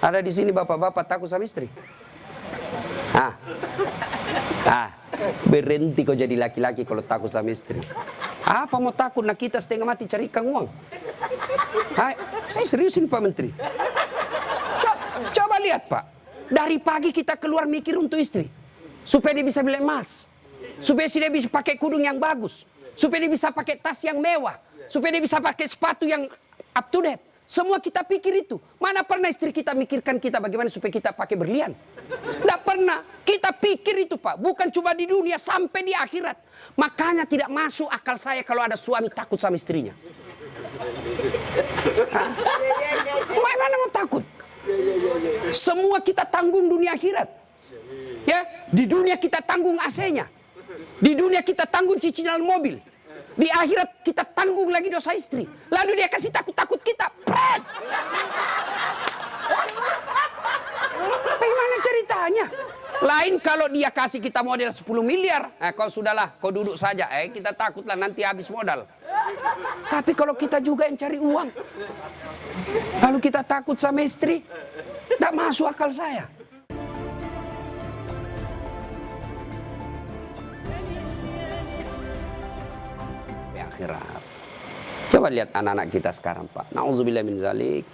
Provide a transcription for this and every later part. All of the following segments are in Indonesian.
Ada di sini bapak-bapak takut sama istri? Berhenti kau jadi laki-laki kalau takut sama istri. Apa mau takut? Nah kita setengah mati cari ikan uang. Saya seriusin Pak Menteri. Coba lihat Pak. Dari pagi kita keluar mikir untuk istri. Supaya dia bisa beli emas. Supaya dia bisa pakai kudung yang bagus. Supaya dia bisa pakai tas yang mewah. Supaya dia bisa pakai sepatu yang up to date. Semua kita pikir itu. Mana pernah istri kita mikirkan kita bagaimana supaya kita pakai berlian? Tidak pernah. Kita pikir itu Pak. Bukan cuma di dunia, sampai di akhirat. Makanya tidak masuk akal saya kalau ada suami takut sama istrinya. Mana mau takut? Semua kita tanggung dunia akhirat. Ya, di dunia kita tanggung AC-nya. Di dunia kita tanggung cicilan mobil. Di akhirat kita tanggung lagi dosa istri. Lalu dia kasih takut-takut kita. Pret! Bagaimana ceritanya? Lain kalau dia kasih kita modal 10 miliar. Kau sudahlah, kau duduk saja. Kita takutlah nanti habis modal. Tapi kalau kita juga yang cari uang. Lalu kita takut sama istri. Tidak masuk akal saya. Akhirat. Coba lihat anak-anak kita sekarang Pak. Nauzubillah min zalik.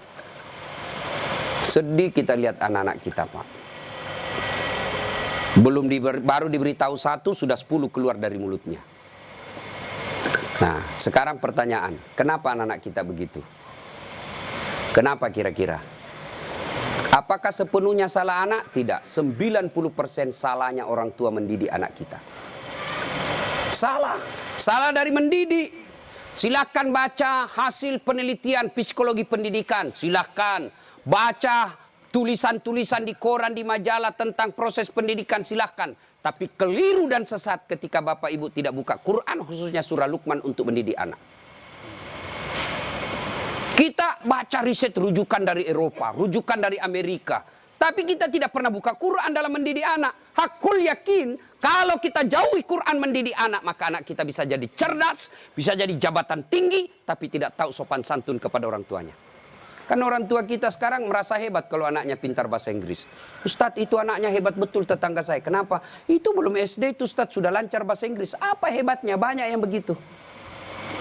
Sedih kita lihat anak-anak kita Pak. Baru diberitahu satu, sudah 10 keluar dari mulutnya. Nah, sekarang pertanyaan, kenapa anak-anak kita begitu? Kenapa kira-kira? Apakah sepenuhnya salah anak? Tidak. 90% salahnya orang tua mendidik anak kita. Salah dari mendidik. Silakan baca hasil penelitian psikologi pendidikan. Silakan baca tulisan-tulisan di koran, di majalah tentang proses pendidikan. Silakan. Tapi keliru dan sesat ketika Bapak Ibu tidak buka Quran, khususnya surah Luqman untuk mendidik anak. Kita baca riset rujukan dari Eropa, rujukan dari Amerika. Tapi kita tidak pernah buka Quran dalam mendidik anak. Hakul yakin, kalau kita jauhi Quran mendidik anak, maka anak kita bisa jadi cerdas, bisa jadi jabatan tinggi, tapi tidak tahu sopan santun kepada orang tuanya. Kan orang tua kita sekarang merasa hebat kalau anaknya pintar bahasa Inggris. Ustadz, itu anaknya hebat betul tetangga saya. Kenapa? Itu belum SD itu Ustadz sudah lancar bahasa Inggris. Apa hebatnya? Banyak yang begitu.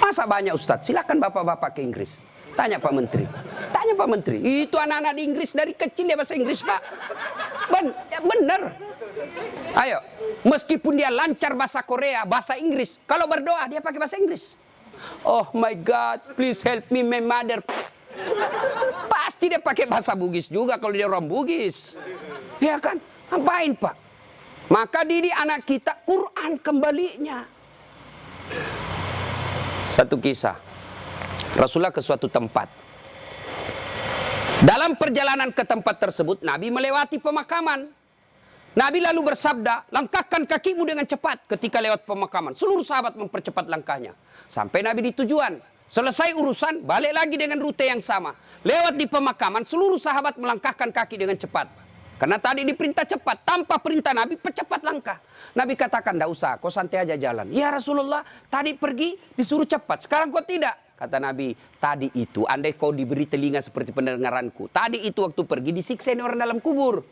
Masa banyak Ustadz? Silakan bapak-bapak ke Inggris. Tanya Pak Menteri. Tanya Pak Menteri. Itu anak-anak di Inggris dari kecil dia bahasa Inggris Pak. Bener. Ayo. Meskipun dia lancar bahasa Korea, bahasa Inggris. Kalau berdoa dia pakai bahasa Inggris. Oh my God, please help me my mother. Pasti dia pakai bahasa Bugis juga kalau dia orang Bugis. Ya kan? Ngapain Pak? Maka didik anak kita Quran kembalinya. Satu kisah. Rasulullah ke suatu tempat. Dalam perjalanan ke tempat tersebut, Nabi melewati pemakaman. Nabi lalu bersabda, langkahkan kakimu dengan cepat ketika lewat pemakaman. Seluruh sahabat mempercepat langkahnya. Sampai Nabi di tujuan. Selesai urusan, balik lagi dengan rute yang sama. Lewat di pemakaman, seluruh sahabat melangkahkan kaki dengan cepat. Karena tadi diperintah cepat, tanpa perintah Nabi, percepat langkah. Nabi katakan, tidak usah, kau santai aja jalan. Ya Rasulullah, tadi pergi disuruh cepat, sekarang kau tidak. Kata Nabi, tadi itu andai kau diberi telinga seperti pendengaranku. Tadi itu waktu pergi disiksa orang dalam kubur.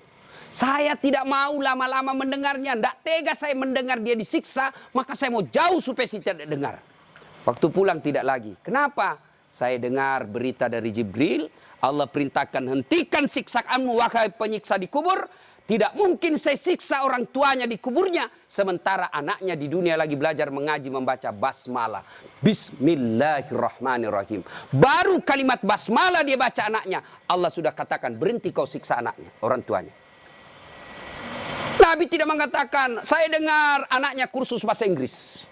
Saya tidak mau lama-lama mendengarnya. Tidak tega saya mendengar dia disiksa. Maka saya mau jauh supaya saya tidak dengar. Waktu pulang tidak lagi. Kenapa? Saya dengar berita dari Jibril. Allah perintahkan hentikan siksaanmu wahai penyiksa di kubur. Tidak mungkin saya siksa orang tuanya di kuburnya. Sementara anaknya di dunia lagi belajar mengaji membaca basmalah. Bismillahirrahmanirrahim. Baru kalimat basmalah dia baca anaknya. Allah sudah katakan berhenti kau siksa anaknya, orang tuanya. Nabi tidak mengatakan saya dengar anaknya kursus bahasa Inggris.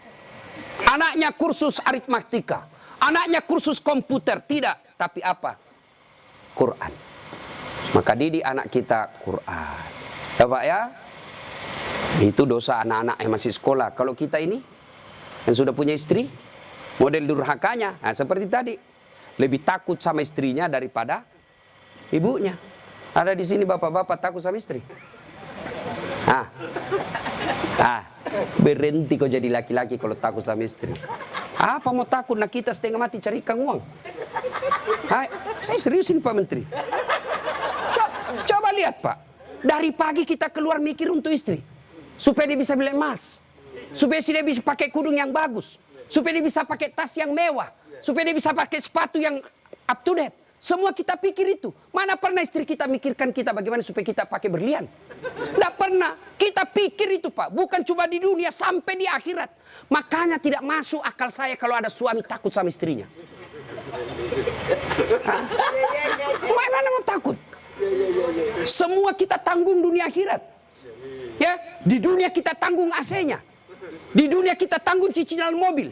Anaknya kursus aritmatika. Anaknya kursus komputer. Tidak. Tapi apa? Quran. Maka didik anak kita Quran. Ya Pak ya, itu dosa anak-anak yang masih sekolah. Kalau kita ini yang sudah punya istri, model durhakanya, nah seperti tadi, lebih takut sama istrinya daripada ibunya. Ada di sini bapak-bapak takut sama istri. Berhenti kau jadi laki-laki kalau takut sama istri. Apa mau takut? Nah kita setengah mati cari ikan uang. Saya seriusin Pak Menteri. lihat Pak, dari pagi kita keluar mikir untuk istri. Supaya dia bisa beli emas. Supaya dia bisa pakai kudung yang bagus. Supaya dia bisa pakai tas yang mewah. Supaya dia bisa pakai sepatu yang up to date. Semua kita pikir itu. Mana pernah istri kita mikirkan kita bagaimana supaya kita pakai berlian? Tidak pernah. Kita pikir itu Pak. Bukan cuma di dunia, sampai di akhirat. Makanya tidak masuk akal saya kalau ada suami takut sama istrinya. Mana mau takut? Semua kita tanggung dunia akhirat. Ya, di dunia kita tanggung AC-nya. Di dunia kita tanggung cicilan mobil.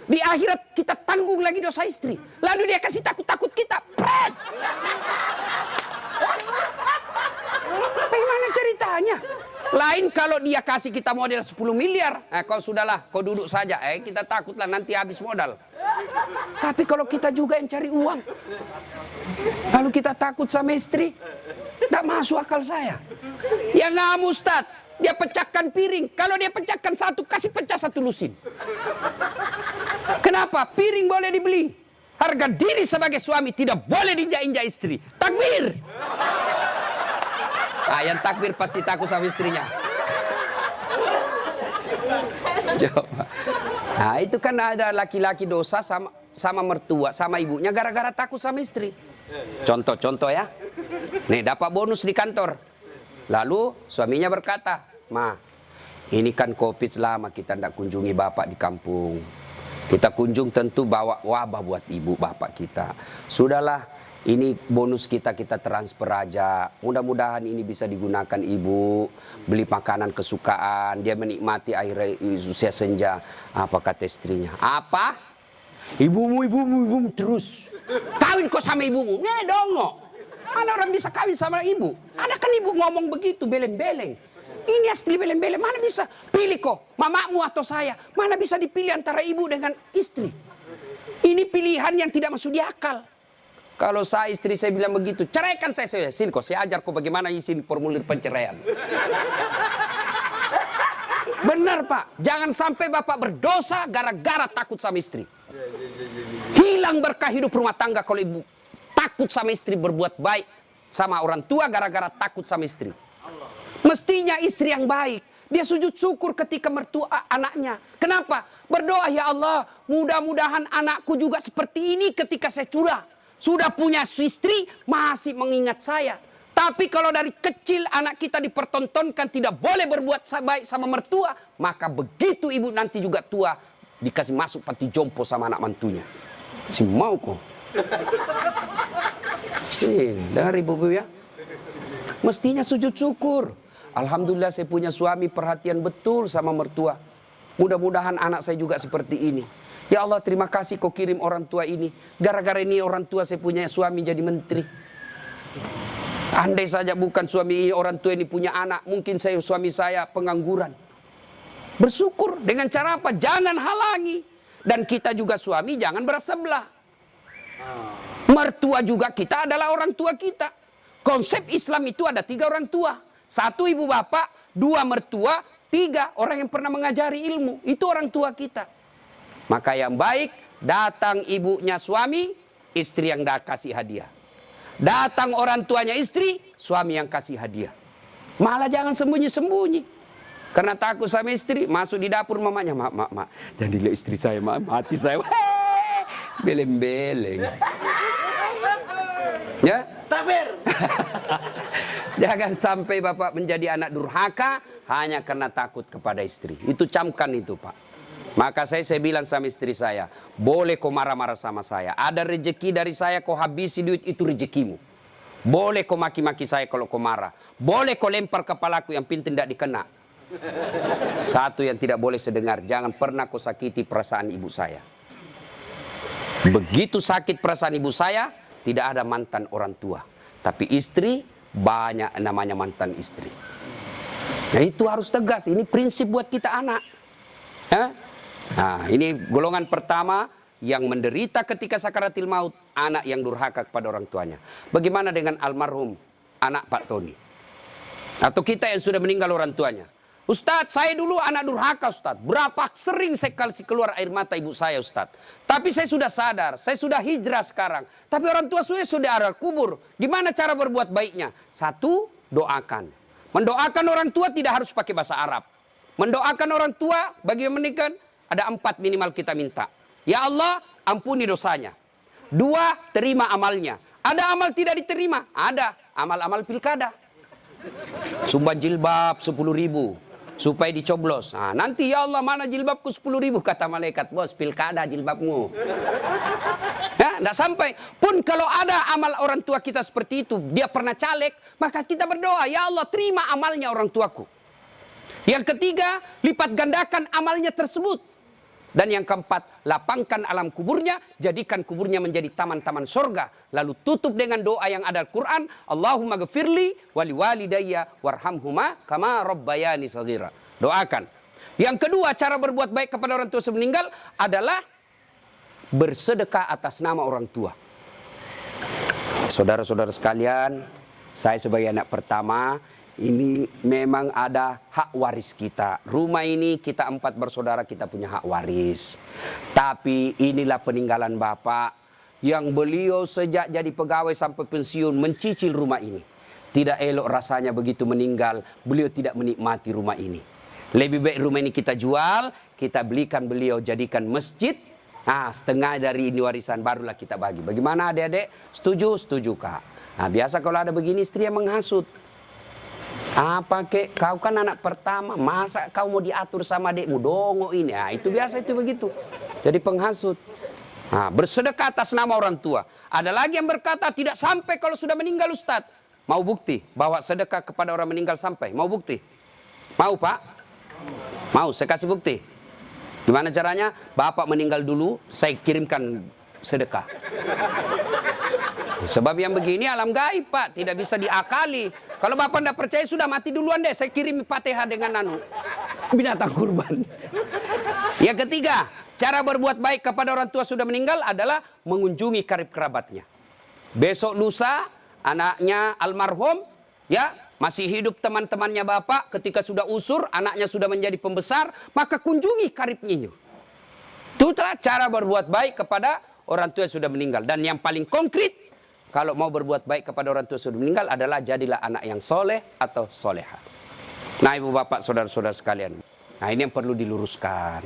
Di akhirat kita tanggung lagi dosa istri. Lalu dia kasih takut-takut kita. Pret! Bagaimana ceritanya? Lain kalau dia kasih kita modal 10 miliar. Kau sudahlah, kau duduk saja. Kita takutlah nanti habis modal. Tapi kalau kita juga yang cari uang. Lalu kita takut sama istri. Tidak masuk akal saya. Ya nggak Ustaz. Dia pecahkan piring. Kalau dia pecahkan satu, kasih pecah satu lusin. Kenapa? Piring boleh dibeli. Harga diri sebagai suami tidak boleh diinjak-injak istri. Takbir. Yang takbir pasti takut sama istrinya. Coba. Nah, itu kan ada laki-laki dosa sama mertua, sama ibunya gara-gara takut sama istri. Contoh ya. Nih, dapat bonus di kantor. Lalu suaminya berkata, "Ma, ini kan COVID lama kita tidak kunjungi bapak di kampung. Kita kunjung tentu bawa wabah buat ibu bapak kita. Sudahlah, ini bonus kita transfer aja. Mudah-mudahan ini bisa digunakan ibu. Beli makanan kesukaan. Dia menikmati akhir usia senja." Apa kata istrinya? "Apa? Ibumu terus. Kawin kok sama ibumu? Nih dongo. Mana orang bisa kawin sama ibu? Ada kan ibu ngomong begitu, beleng-beleng. Ini asli beleng-beleng. Mana bisa pilih kok, mamamu atau saya? Mana bisa dipilih antara ibu dengan istri? Ini pilihan yang tidak masuk di akal. Kalau saya istri saya bilang begitu, ceraikan saya. Sini kok, saya ajar kok bagaimana isi formulir penceraian. Benar Pak, jangan sampai bapak berdosa gara-gara takut sama istri. Hilang berkah hidup rumah tangga kalau ibu takut sama istri berbuat baik sama orang tua gara-gara takut sama istri. Mestinya istri yang baik. Dia sujud syukur ketika mertua anaknya. Kenapa? Berdoa, "Ya Allah, mudah-mudahan anakku juga seperti ini ketika saya sudah punya istri, masih mengingat saya." Tapi kalau dari kecil anak kita dipertontonkan tidak boleh berbuat baik sama mertua, maka begitu ibu nanti juga tua, dikasih masuk panti jompo sama anak mantunya. Si mau kok. Dengar ibu-ibu ya. Mestinya sujud syukur. Alhamdulillah saya punya suami perhatian betul sama mertua. Mudah-mudahan anak saya juga seperti ini. Ya Allah, terima kasih kau kirim orang tua ini. Gara-gara ini orang tua saya punya suami jadi menteri. Andai saja bukan suami ini, orang tua ini punya anak, mungkin suami saya pengangguran. Bersyukur dengan cara apa? Jangan halangi. Dan kita juga suami jangan bersebelah. Mertua juga kita adalah orang tua kita. Konsep Islam itu ada 3 orang tua. 1 ibu bapak, 2 mertua, 3 orang yang pernah mengajari ilmu. Itu orang tua kita. Maka yang baik, datang ibunya suami, istri yang kasih hadiah. Datang orang tuanya istri, suami yang kasih hadiah. Malah jangan sembunyi-sembunyi. Karena takut sama istri, masuk di dapur mamanya. Mak, jangan dilihat istri saya, mati saya. Beleng-beleng. Ya? Takbir. Jangan sampai bapak menjadi anak durhaka hanya karena takut kepada istri. Itu camkan itu Pak. Maka saya bilang sama istri saya, boleh kau marah-marah sama saya. Ada rezeki dari saya, kau habisi duit, itu rezekimu. Boleh kau maki-maki saya kalau kau marah. Boleh kau lempar kepalaku, yang penting tidak dikena. Satu yang tidak boleh sedengar, jangan pernah kau sakiti perasaan ibu saya. Begitu sakit perasaan ibu saya, tidak ada mantan orang tua. Tapi istri, banyak namanya mantan istri. Nah itu harus tegas, ini prinsip buat kita anak. Nah ini golongan pertama yang menderita ketika sakaratil maut, anak yang durhaka kepada orang tuanya. Bagaimana dengan almarhum anak Pak Tony? Atau kita yang sudah meninggal orang tuanya? Ustadz, saya dulu anak durhaka Ustadz. Berapa sering saya kasih keluar air mata ibu saya Ustadz. Tapi saya sudah sadar, saya sudah hijrah sekarang. Tapi orang tua sudah ada kubur. Gimana cara berbuat baiknya? 1, doakan. Mendoakan orang tua tidak harus pakai bahasa Arab. Mendoakan orang tua bagi yang menikah ada 4 minimal kita minta. Ya Allah, ampuni dosanya. 2, terima amalnya. Ada amal tidak diterima? Ada. Amal-amal pilkada. Sumbang jilbab 10.000 supaya dicoblos. Nah, nanti ya Allah mana jilbabku 10.000 kata malaikat, bos pilkada jilbabmu. Ya, tidak sampai. Pun kalau ada amal orang tua kita seperti itu, dia pernah caleg, maka kita berdoa, ya Allah terima amalnya orang tuaku. Yang ketiga, lipat gandakan amalnya tersebut. Dan yang keempat, lapangkan alam kuburnya, jadikan kuburnya menjadi taman-taman surga. Lalu tutup dengan doa yang ada Al-Quran, Allahumma gfirli wali walidayya warhamhuma kama rabbayani saghira. Doakan. Yang kedua, cara berbuat baik kepada orang tua sebelum meninggal adalah bersedekah atas nama orang tua. Saudara-saudara sekalian, saya sebagai anak pertama, ini memang ada hak waris kita. Rumah ini kita 4 bersaudara, kita punya hak waris. Tapi inilah peninggalan Bapak yang beliau sejak jadi pegawai sampai pensiun mencicil rumah ini. Tidak elok rasanya begitu meninggal, beliau tidak menikmati rumah ini. Lebih baik rumah ini kita jual, kita belikan beliau jadikan masjid. Nah, setengah dari ini warisan barulah kita bagi. Bagaimana adik-adik? Setuju? Setuju, Kak. Nah, biasa kalau ada begini istri yang menghasut. Apa kek, kau kan anak pertama, masa kau mau diatur sama adikmu, dongo ini. Nah, itu biasa itu begitu. Jadi penghasut. Nah, bersedekah atas nama orang tua. Ada lagi yang berkata tidak sampai kalau sudah meninggal Ustaz. Mau bukti bahwa sedekah kepada orang meninggal sampai? Mau bukti? Mau Pak? Mau, saya kasih bukti. Gimana caranya? Bapak meninggal dulu, saya kirimkan sedekah. Sebab yang begini alam gaib Pak, tidak bisa diakali. Kalau Bapak tidak percaya sudah mati duluan deh, saya kirim Fatihah dengan binatang kurban. Yang ketiga, cara berbuat baik kepada orang tua sudah meninggal adalah mengunjungi karib kerabatnya. Besok lusa anaknya almarhum ya masih hidup, teman-temannya Bapak ketika sudah usur, anaknya sudah menjadi pembesar, maka kunjungi karibnya. Itulah cara berbuat baik kepada orang tua yang sudah meninggal. Dan yang paling konkret, kalau mau berbuat baik kepada orang tua sudah meninggal adalah jadilah anak yang soleh atau soleha. Nah ibu bapak saudara-saudara sekalian. Nah ini yang perlu diluruskan.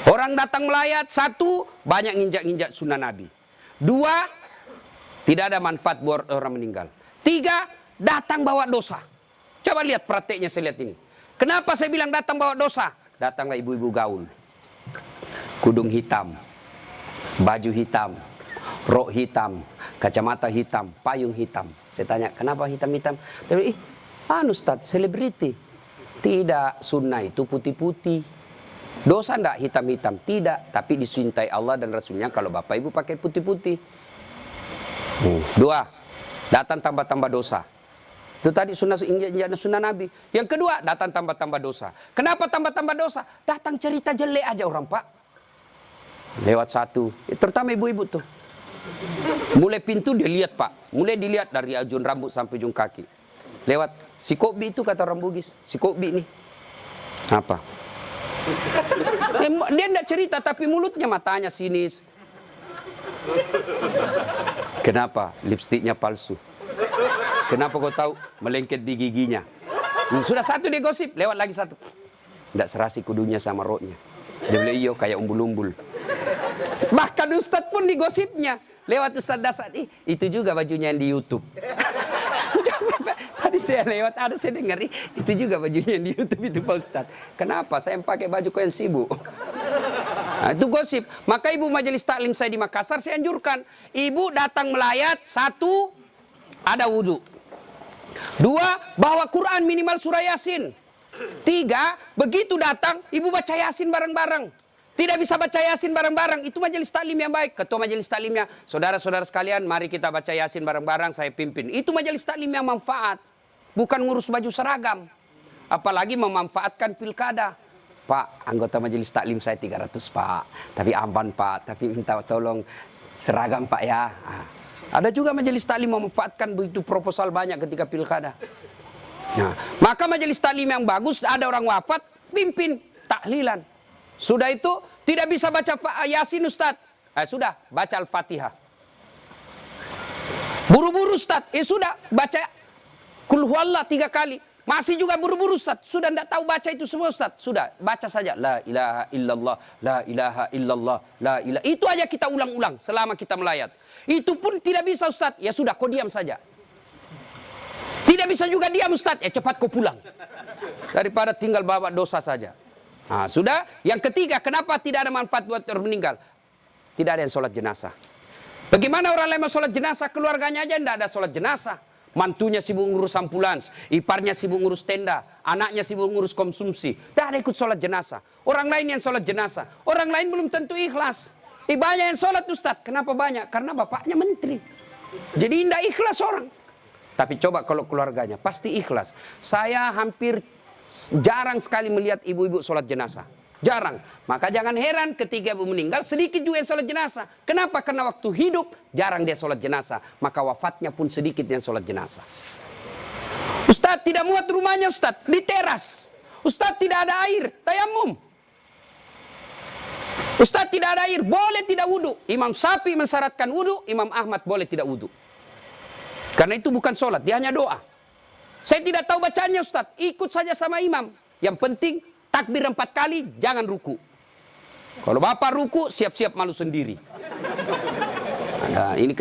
Orang datang melayat, 1, banyak nginjak-nginjak sunnah Nabi. 2, tidak ada manfaat buat orang meninggal. 3, datang bawa dosa. Coba lihat prakteknya saya lihat ini. Kenapa saya bilang datang bawa dosa? Datanglah ibu-ibu gaul. Kudung hitam. Baju hitam. Rok hitam, kacamata hitam, payung hitam. Saya tanya, kenapa hitam-hitam? Dia bilang, Ustaz, selebriti. Tidak, sunnah itu putih-putih. Dosa enggak hitam-hitam? Tidak, tapi dicintai Allah dan Rasulnya kalau bapak ibu pakai putih-putih. 2, datang tambah-tambah dosa. Itu tadi sunnah Nabi. Yang kedua, datang tambah-tambah dosa. Kenapa tambah-tambah dosa? Datang cerita jelek aja orang Pak. Lewat 1, terutama ibu-ibu tuh. Mulai pintu dia lihat Pak, mulai dilihat dari ujung rambut sampai ujung kaki. Lewat si Kobi itu kata orang Bugis, si Kobi nih. Apa? Dia tidak cerita tapi mulutnya matanya sinis. Kenapa? Lipstiknya palsu. Kenapa kau tahu? Melengket di giginya. Sudah 1 dia gosip, lewat lagi 1. Tidak serasi kudunya sama roknya. Dia bilang iyo kayak umbul-umbul. Bahkan Ustadz pun digosipnya. Lewat Ustadz Dasar, itu juga bajunya yang di YouTube. Tadi saya lewat, ada saya dengar, itu juga bajunya yang di YouTube itu Pak Ustadz. Kenapa? Saya pakai baju kau yang sibuk. Nah, itu gosip. Maka ibu majelis taklim saya di Makassar, saya anjurkan. Ibu datang melayat, 1, ada wudhu. 2, bawa Quran minimal surah Yasin. 3, begitu datang, ibu baca Yasin bareng-bareng. Tidak bisa baca Yasin bareng-bareng, itu majelis taklim yang baik. Ketua majelis taklimnya, saudara-saudara sekalian, mari kita baca Yasin bareng-bareng, saya pimpin. Itu majelis taklim yang manfaat. Bukan ngurus baju seragam. Apalagi memanfaatkan pilkada. Pak, anggota majelis taklim saya 300 Pak. Tapi aman Pak, tapi minta tolong seragam Pak ya. Ada juga majelis taklim memanfaatkan begitu proposal banyak ketika pilkada. Nah, maka majelis taklim yang bagus, ada orang wafat, pimpin tahlilan. Sudah itu tidak bisa baca Yasin Ustaz. Sudah baca Al-Fatihah. Buru-buru Ustaz. Sudah baca Qul Qul huwallah 3 kali. Masih juga buru-buru Ustaz. Sudah tidak tahu baca itu semua Ustaz. Sudah, baca saja. La ilaha illallah, la ilaha illallah, la ilaha. Itu aja kita ulang-ulang selama kita melayat. Itu pun tidak bisa Ustaz. Ya sudah, kau diam saja. Tidak bisa juga diam Ustaz. Ya cepat kau pulang. Daripada tinggal bawa dosa saja. Nah, sudah. Yang ketiga, kenapa tidak ada manfaat buat orang meninggal? Tidak ada yang sholat jenazah. Bagaimana orang lain mau sholat jenazah? Keluarganya aja tidak ada sholat jenazah. Mantunya sibuk ngurus ambulans, iparnya sibuk ngurus tenda, anaknya sibuk ngurus konsumsi. Tidak ada ikut sholat jenazah. Orang lain yang sholat jenazah. Orang lain belum tentu ikhlas. Banyak yang sholat Ustaz. Kenapa banyak? Karena bapaknya menteri. Jadi tidak ikhlas orang. Tapi coba kalau keluarganya, pasti ikhlas. Saya hampir jarang sekali melihat ibu-ibu sholat jenazah. Jarang. Maka jangan heran ketika ibu meninggal, sedikit juga yang sholat jenazah. Kenapa? Karena waktu hidup, jarang dia sholat jenazah. Maka wafatnya pun sedikit yang sholat jenazah. Ustaz tidak muat rumahnya Ustaz, di teras. Ustaz tidak ada air, tayamum. Ustaz tidak ada air, boleh tidak wudu. Imam Syafi'i mensyaratkan wudu, Imam Ahmad boleh tidak wudu. Karena itu bukan sholat, dia hanya doa. Saya tidak tahu bacanya Ustaz, ikut saja sama imam. Yang penting takbir 4 kali, jangan ruku. Kalau bapak ruku, siap-siap malu sendiri. Nah, ini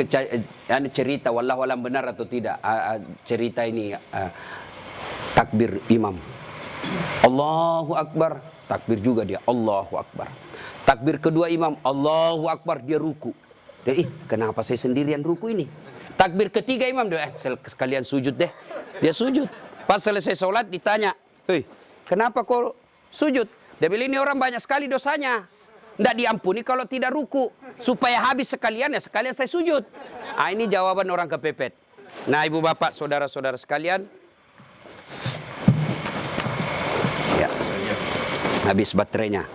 cerita, wallahu alam benar atau tidak. Cerita ini takbir imam. Allahu Akbar, takbir juga dia. Allahu Akbar. Takbir kedua imam, Allahu Akbar, dia ruku. Dia, kenapa saya sendirian ruku ini? Takbir ketiga imam, dia sekalian sujud deh. Dia sujud. Pas selesai sholat ditanya, kenapa kau sujud? Dia bilang ini orang banyak sekali dosanya. Tidak diampuni kalau tidak ruku. Supaya habis sekalian, ya sekalian saya sujud. Ini jawaban orang kepepet. Nah ibu bapak, saudara-saudara sekalian. Ya. Habis baterainya.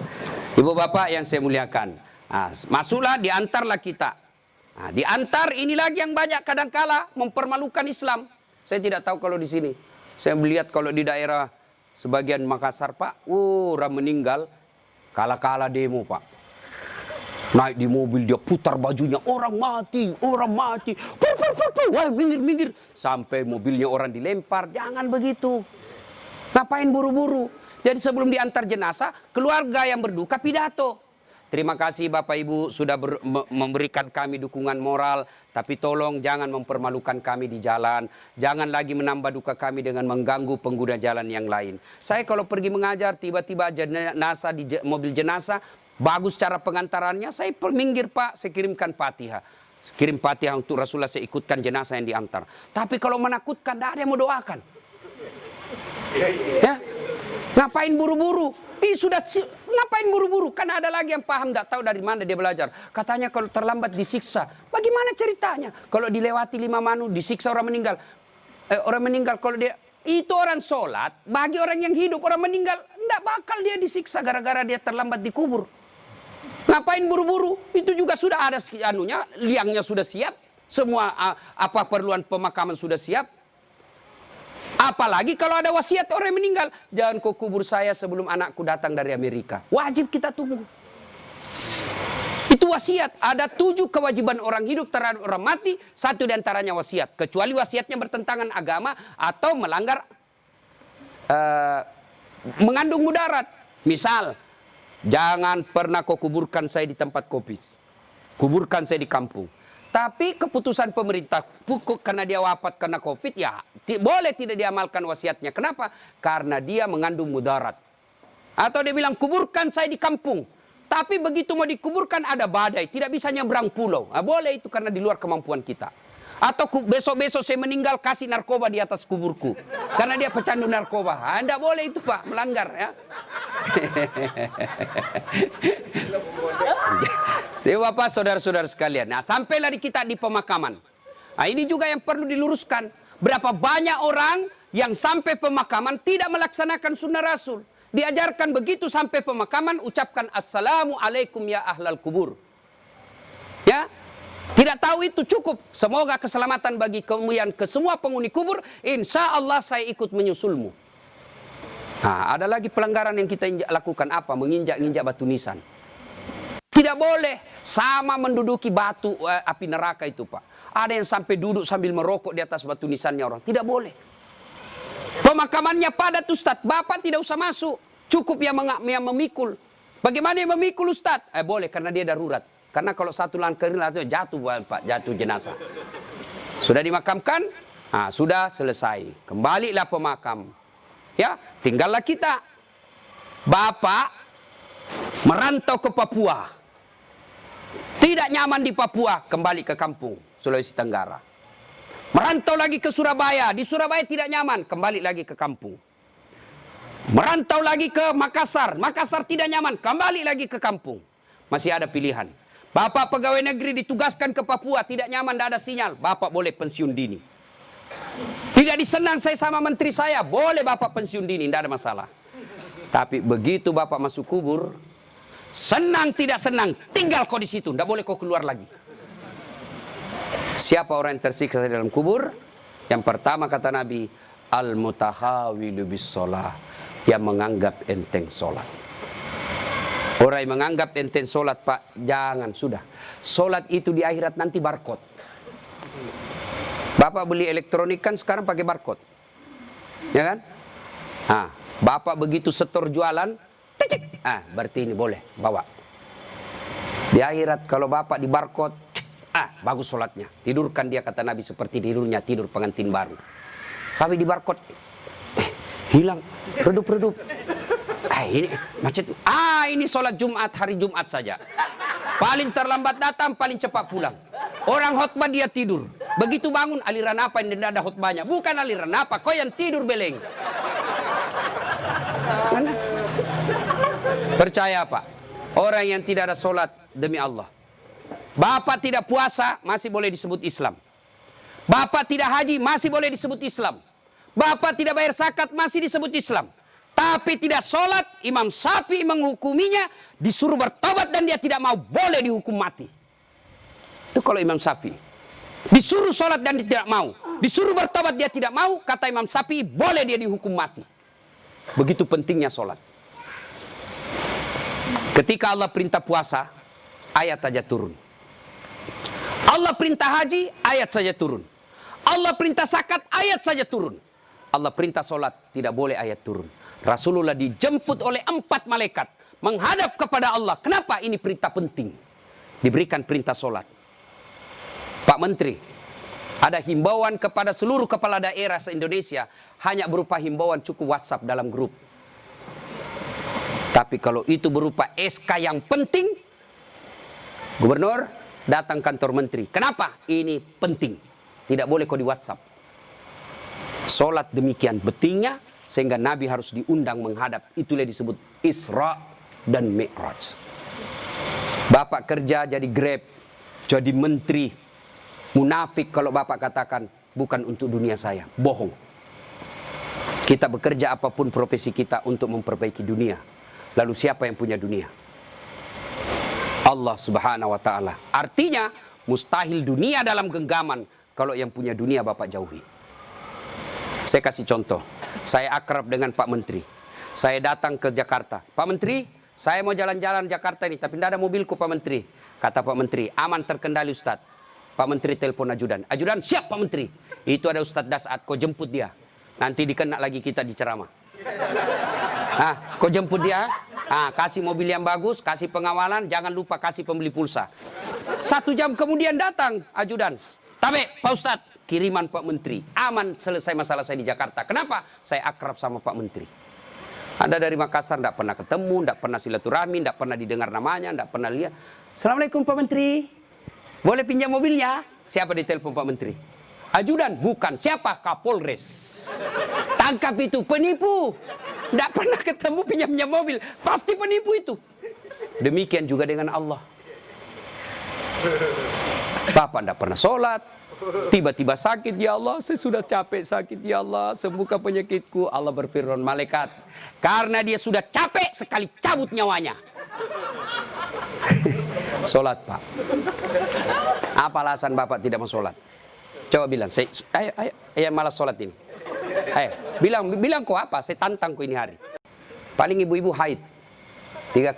Ibu bapak yang saya muliakan. Masuklah, diantarlah kita. Diantar ini lagi yang banyak kadangkala mempermalukan Islam. Saya tidak tahu kalau di sini. Saya melihat kalau di daerah sebagian Makassar Pak, orang meninggal, kala-kala demo Pak. Naik di mobil dia putar bajunya, orang mati, wah minggir. Sampai mobilnya orang dilempar, jangan begitu. Ngapain buru-buru? Jadi sebelum diantar jenazah, keluarga yang berduka pidato. Terima kasih Bapak Ibu sudah memberikan kami dukungan moral. Tapi tolong jangan mempermalukan kami di jalan. Jangan lagi menambah duka kami dengan mengganggu pengguna jalan yang lain. Saya kalau pergi mengajar tiba-tiba jenazah di mobil jenazah. Bagus cara pengantarannya. Saya minggir Pak, saya kirimkan Fatihah. Kirim Fatihah untuk Rasulullah, saya ikutkan jenazah yang diantar. Tapi kalau menakutkan tidak ada yang mau doakan. Ya? Ngapain buru-buru? Ngapain buru-buru? Kan ada lagi yang paham, tidak tahu dari mana dia belajar. Katanya kalau terlambat disiksa. Bagaimana ceritanya? Kalau dilewati 5 manu, disiksa orang meninggal. Orang meninggal kalau dia... Itu orang sholat, bagi orang yang hidup, orang meninggal, tidak bakal dia disiksa gara-gara dia terlambat dikubur. Ngapain buru-buru? Itu juga sudah ada anunya, liangnya sudah siap. Semua apa perluan pemakaman sudah siap. Apalagi kalau ada wasiat orang yang meninggal. Jangan kau kubur saya sebelum anakku datang dari Amerika. Wajib kita tunggu. Itu wasiat. Ada 7 kewajiban orang hidup terhadap orang mati. 1 diantaranya wasiat. Kecuali wasiatnya bertentangan agama atau melanggar mengandung mudarat. Misal, jangan pernah kau kuburkan saya di tempat kopi. Kuburkan saya di kampung. Tapi keputusan pemerintah karena dia wafat karena COVID, ya boleh tidak diamalkan wasiatnya. Kenapa? Karena dia mengandung mudarat. Atau dia bilang kuburkan saya di kampung. Tapi begitu mau dikuburkan ada badai, tidak bisa nyebrang pulau. Boleh itu karena di luar kemampuan kita. Atau besok-besok saya meninggal kasih narkoba di atas kuburku. Karena dia pecandu narkoba. Tidak boleh itu Pak, melanggar ya. Jadi Bapak, saudara-saudara sekalian. Nah, sampailah kita di pemakaman. Nah, ini juga yang perlu diluruskan. Berapa banyak orang yang sampai pemakaman tidak melaksanakan sunnah Rasul. Diajarkan begitu sampai pemakaman, ucapkan Assalamualaikum ya ahlal kubur. Ya, tidak tahu itu cukup. Semoga keselamatan bagi kemuliaan ke semua penghuni kubur. Insya Allah saya ikut menyusulmu. Nah, ada lagi pelanggaran yang kita lakukan apa? Menginjak-injak batu nisan. Tidak boleh sama menduduki batu api neraka itu Pak. Ada yang sampai duduk sambil merokok di atas batu nisannya orang. Tidak boleh. Pemakamannya padat Ustadz, bapak tidak usah masuk. Cukup yang memikul. Bagaimana yang memikul Ustadz? Boleh karena dia darurat. Karena kalau satu langkah jatuh Pak, jatuh jenazah. Sudah dimakamkan? Sudah selesai. Kembalilah pemakam. Ya, tinggallah kita. Bapak merantau ke Papua. Tidak nyaman di Papua, kembali ke kampung, Sulawesi Tenggara. Merantau lagi ke Surabaya, di Surabaya tidak nyaman, kembali lagi ke kampung. Merantau lagi ke Makassar, Makassar tidak nyaman, kembali lagi ke kampung. Masih ada pilihan. Bapak pegawai negeri ditugaskan ke Papua, tidak nyaman, tidak ada sinyal, Bapak boleh pensiun dini. Tidak disenang saya sama menteri saya, boleh Bapak pensiun dini, tidak ada masalah. Tapi begitu Bapak masuk kubur, senang tidak senang, tinggal kau di situ, tidak boleh kau keluar lagi. Siapa orang yang tersiksa di dalam kubur? Yang pertama kata Nabi, al-mutahawilu bis sholah, yang menganggap enteng sholat. Orang yang menganggap enteng sholat, Pak, jangan, sudah. Sholat itu di akhirat nanti barcode. Bapak beli elektronik kan sekarang pakai barcode, ya kan? Bapak begitu setor jualan, berarti ini boleh bawa. Di akhirat kalau Bapak di barcode, bagus sholatnya. Tidurkan dia kata Nabi seperti tidurnya tidur pengantin baru. Tapi di barcode, hilang, redup-redup. Ini macet. Ini sholat Jumat, hari Jumat saja. Paling terlambat datang, paling cepat pulang. Orang khotbah dia tidur. Begitu bangun, aliran apa yang tidak ada khotbahnya? Bukan aliran apa, kau yang tidur beleng. Mana? Percaya Pak, orang yang tidak ada sholat demi Allah. Bapak tidak puasa, masih boleh disebut Islam. Bapak tidak haji, masih boleh disebut Islam. Bapak tidak bayar zakat, masih disebut Islam. Tapi tidak sholat, Imam Syafi'i menghukuminya, disuruh bertobat dan dia tidak mau, boleh dihukum mati. Itu kalau Imam Syafi'i. Disuruh sholat dan dia tidak mau. Disuruh bertobat dia tidak mau, kata Imam Syafi'i, boleh dia dihukum mati. Begitu pentingnya sholat. Ketika Allah perintah puasa, ayat saja turun. Allah perintah haji, ayat saja turun. Allah perintah zakat, ayat saja turun. Allah perintah sholat, tidak boleh ayat turun. Rasulullah dijemput oleh 4 malaikat menghadap kepada Allah. Kenapa ini perintah penting? Diberikan perintah sholat. Pak Menteri, ada himbauan kepada seluruh kepala daerah se-Indonesia, hanya berupa himbauan cukup WhatsApp dalam grup. Tapi kalau itu berupa SK yang penting, Gubernur datang kantor menteri. Kenapa? Ini penting. Tidak boleh kau di WhatsApp. Sholat demikian pentingnya, sehingga Nabi harus diundang menghadap. Itulah disebut Isra dan Mi'raj. Bapak kerja jadi Grab, jadi menteri. Munafik kalau Bapak katakan, bukan untuk dunia saya. Bohong. Kita bekerja apapun profesi kita untuk memperbaiki dunia. Lalu siapa yang punya dunia? Allah Subhanahu wa ta'ala. Artinya, mustahil dunia dalam genggaman kalau yang punya dunia Bapak jauhi. Saya kasih contoh. Saya akrab dengan Pak Menteri. Saya datang ke Jakarta. Pak Menteri, saya mau jalan-jalan Jakarta ini, tapi tidak ada mobilku Pak Menteri. Kata Pak Menteri, aman terkendali Ustadz. Pak Menteri telepon ajudan. Ajudan, siap Pak Menteri. Itu ada Ustadz Dasat, kau jemput dia. Nanti dikena lagi kita di ceramah. Kau jemput dia. Kasih mobil yang bagus, kasih pengawalan, jangan lupa kasih pembeli pulsa. 1 jam kemudian datang ajudan. Tapi Pak Ustadz, kiriman Pak Menteri. Aman, selesai masalah saya di Jakarta. Kenapa? Saya akrab sama Pak Menteri. Anda dari Makassar tidak pernah ketemu, tidak pernah silaturahmi, tidak pernah didengar namanya, tidak pernah lihat. Assalamualaikum Pak Menteri. Boleh pinjam mobilnya? Siapa ditelepon Pak Menteri? Ajudan? Bukan. Siapa? Kapolres. Tangkap itu, penipu. Tidak pernah ketemu pinjam mobil. Pasti penipu itu. Demikian juga dengan Allah. Bapak tidak pernah sholat. Tiba-tiba sakit, ya Allah, saya sudah capek sakit, ya Allah, sembuhkan penyakitku. Allah berfirman, malaikat, karena dia sudah capek sekali cabut nyawanya. Sholat Pak. Apa alasan Bapak tidak mau sholat? Coba bilang, ayo malas sholat ini. Ayo, bilang kok apa? Saya tantang kok ini hari. Paling ibu-ibu haid. 3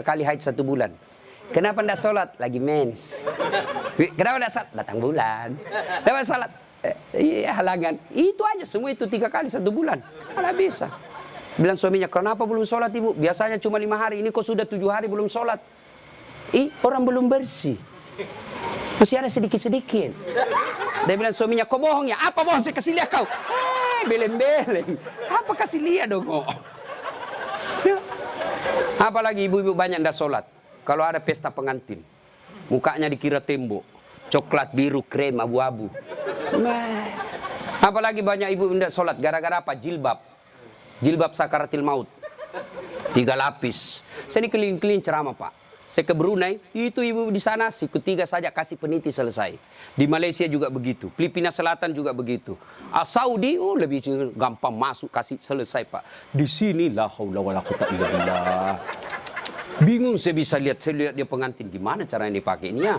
kali haid 1 bulan. Kenapa tidak sholat? Lagi mens. Kenapa tidak sholat? Datang bulan. Kenapa sholat? Iya, halangan. Itu aja, semua itu 3 kali 1 bulan. Mana bisa. Bilang suaminya, kenapa belum sholat ibu? Biasanya cuma 5 hari, ini kok sudah 7 hari belum sholat. Orang belum bersih. Masih ada sedikit-sedikit. Dia bilang suaminya, kok bohong ya? Apa bohong? Saya kasih lihat kau. Beleng-beleng. Apa kasih lihat dong kok? Ya. Apalagi ibu-ibu banyak ndak sholat. Kalau ada pesta pengantin, mukanya dikira tembok. Coklat, biru, krem, abu-abu. Nah. Apalagi banyak ibu ndak sholat. Gara-gara apa? Jilbab. Jilbab sakaratil maut. 3 lapis. Saya ini keliling-keliling ceramah Pak. Saya ke Brunei, itu ibu di sana siku 3 saja kasih peniti selesai. Di Malaysia juga begitu, Filipina Selatan juga begitu. Saudi lebih gampang masuk kasih selesai Pak. Di sini la haula wala quwata illa billah. Bingung saya bisa lihat, dia pengantin gimana caranya dipakai ini ya.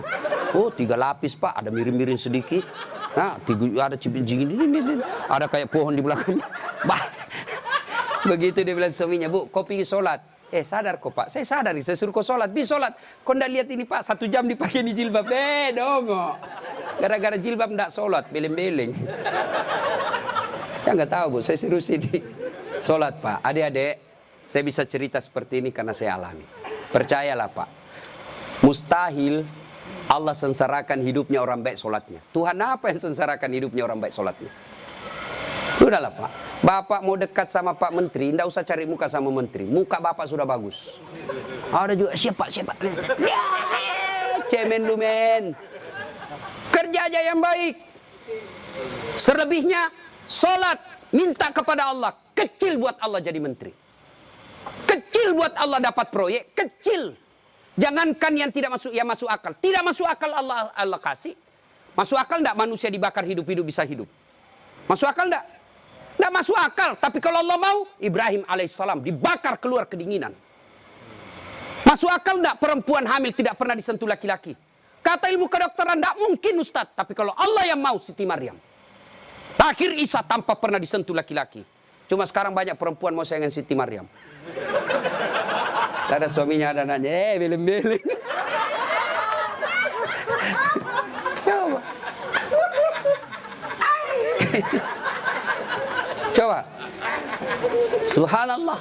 3 lapis Pak, ada miring-miring sedikit. Nah, ada cipin-cipin ini, ada kayak pohon di belakang. Begitu dia bilang suaminya, Bu, kau pergi sholat. Sadar kok Pak, saya sadar, saya suruh kau sholat, bis sholat. Kau ndak lihat ini Pak, 1 jam dipakai ini jilbab. Dongo. Gara-gara jilbab ndak sholat, beleng-beleng. Ya nggak tahu Bu, saya suruh sini sholat Pak. Adik-adik, saya bisa cerita seperti ini karena saya alami. Percayalah Pak, mustahil Allah sengsarakan hidupnya orang baik sholatnya. Tuhan apa yang sengsarakan hidupnya orang baik sholatnya? Udahlah Pak, Bapak mau dekat sama Pak Menteri, ndak usah cari muka sama Menteri. Muka Bapak sudah bagus. Ada juga siapa? Ya, cemen lu men. Kerja aja yang baik. Selebihnya sholat, minta kepada Allah. Kecil buat Allah jadi menteri. Kecil buat Allah dapat proyek, kecil. Jangankan yang tidak masuk, yang masuk akal. Tidak masuk akal Allah kasih. Masuk akal ndak manusia dibakar hidup-hidup bisa hidup? Masuk akal ndak? Nggak masuk akal, tapi kalau Allah mau, Ibrahim alaihissalam dibakar keluar kedinginan. Masuk akal nggak perempuan hamil tidak pernah disentuh laki-laki? Kata ilmu kedokteran, nggak mungkin Ustaz, tapi kalau Allah yang mau, Siti Maryam. Akhir Isa tanpa pernah disentuh laki-laki. Cuma sekarang banyak perempuan mau sayangan Siti Maryam. Ada suaminya, ada anaknya, beleng-beleng. Coba. Coba. Subhanallah.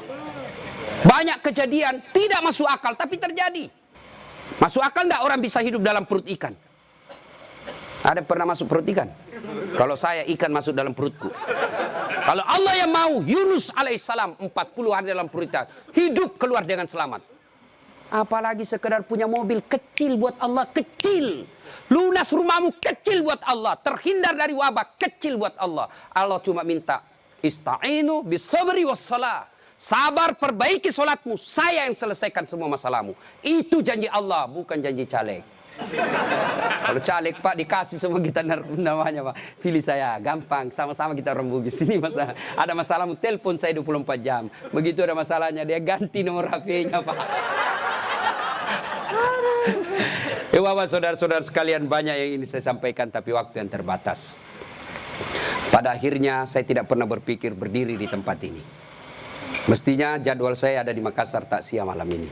Banyak kejadian tidak masuk akal tapi terjadi. Masuk akal enggak orang bisa hidup dalam perut ikan? Ada pernah masuk perut ikan? Kalau saya ikan masuk dalam perutku. Kalau Allah yang mau, Yunus alaihissalam 40 hari dalam perut ikan, hidup keluar dengan selamat. Apalagi sekedar punya mobil kecil buat Allah, kecil. Lunas rumahmu kecil buat Allah, terhindar dari wabah kecil buat Allah. Allah cuma minta ista'inu bisabri wassalah. Sabar, perbaiki solatmu. Saya yang selesaikan semua masalahmu. Itu janji Allah, bukan janji caleg. Kalau caleg Pak dikasih semua kita namanya Pak. Pilih saya, gampang. Sama-sama kita orang Bugis. Ini masalah. Ada masalahmu, telepon saya 24 jam. Begitu ada masalahnya, dia ganti nomor HP-nya Pak. Bapak, saudara-saudara sekalian, banyak yang ini saya sampaikan, tapi waktu yang terbatas. Pada akhirnya saya tidak pernah berpikir berdiri di tempat ini. Mestinya jadwal saya ada di Makassar takziah malam ini.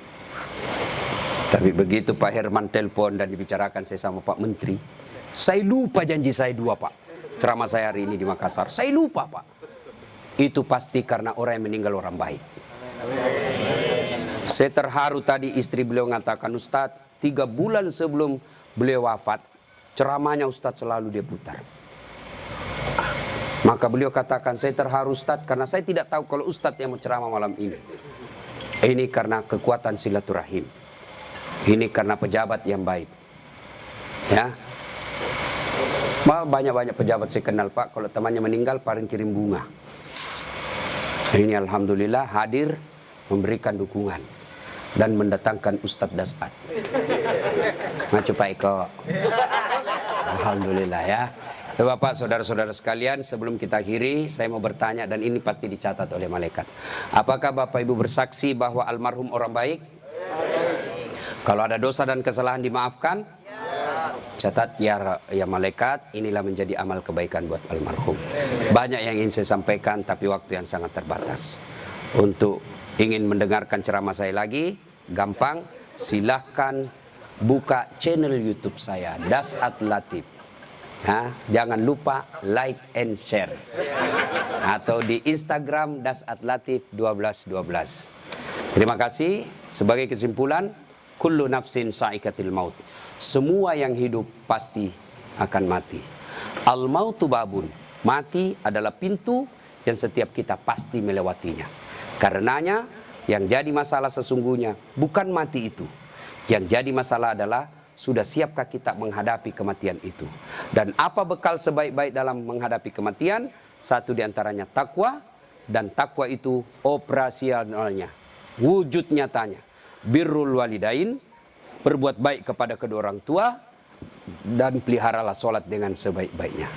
Tapi begitu Pak Herman telepon dan dibicarakan saya sama Pak Menteri, saya lupa janji saya 2 Pak. Ceramah saya hari ini di Makassar, saya lupa Pak. Itu pasti karena orang yang meninggal orang baik. Saya terharu tadi istri beliau mengatakan, Ustadz, 3 bulan sebelum beliau wafat, ceramahnya Ustadz selalu dia putar. Maka beliau katakan, saya terharu Ustadz karena saya tidak tahu kalau Ustadz yang mau ceramah malam ini. Ini karena kekuatan silaturahim. Ini karena pejabat yang baik. Ya, banyak-banyak pejabat saya kenal Pak. Kalau temannya meninggal, paling kirim bunga. Ini alhamdulillah hadir memberikan dukungan dan mendatangkan Ustadz Dasat. Ngacu Pak Eko. Alhamdulillah ya. Bapak, saudara-saudara sekalian, sebelum kita akhiri, saya mau bertanya dan ini pasti dicatat oleh malaikat. Apakah Bapak Ibu bersaksi bahwa almarhum orang baik? Kalau ada dosa dan kesalahan dimaafkan? Catat ya malaikat, inilah menjadi amal kebaikan buat almarhum. Banyak yang ingin saya sampaikan, tapi waktu yang sangat terbatas. Untuk ingin mendengarkan ceramah saya lagi, gampang, silahkan buka channel YouTube saya, Dasat Latif. Jangan lupa like and share. Atau di Instagram @latif 1212. Terima kasih. Sebagai kesimpulan, kullu nafsin sa'ikatil maut. Semua yang hidup pasti akan mati. Al mautu babun. Mati adalah pintu yang setiap kita pasti melewatinya. Karenanya yang jadi masalah sesungguhnya bukan mati itu. Yang jadi masalah adalah sudah siapkah kita menghadapi kematian itu. Dan apa bekal sebaik-baik dalam menghadapi kematian? Satu diantaranya takwa. Dan takwa itu operasionalnya, wujud nyatanya. Birrul walidain, berbuat baik kepada kedua orang tua. Dan peliharalah sholat dengan sebaik-baiknya.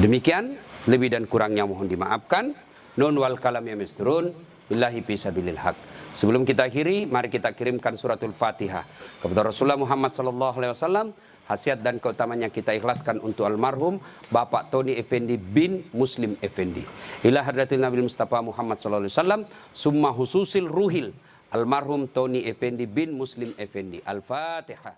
Demikian, lebih dan kurangnya mohon dimaafkan. Nun wal kalam ya misturun. Billahi fisabilil haq. Sebelum kita akhiri, mari kita kirimkan suratul Fatihah kepada Rasulullah Muhammad SAW. Khasiat dan keutamanya kita ikhlaskan untuk almarhum Bapak Tony Effendi bin Muslim Effendi. Ila hadratin Nabi Mustafa Muhammad SAW. Summa hususil ruhil almarhum Tony Effendi bin Muslim Effendi. Al-Fatihah.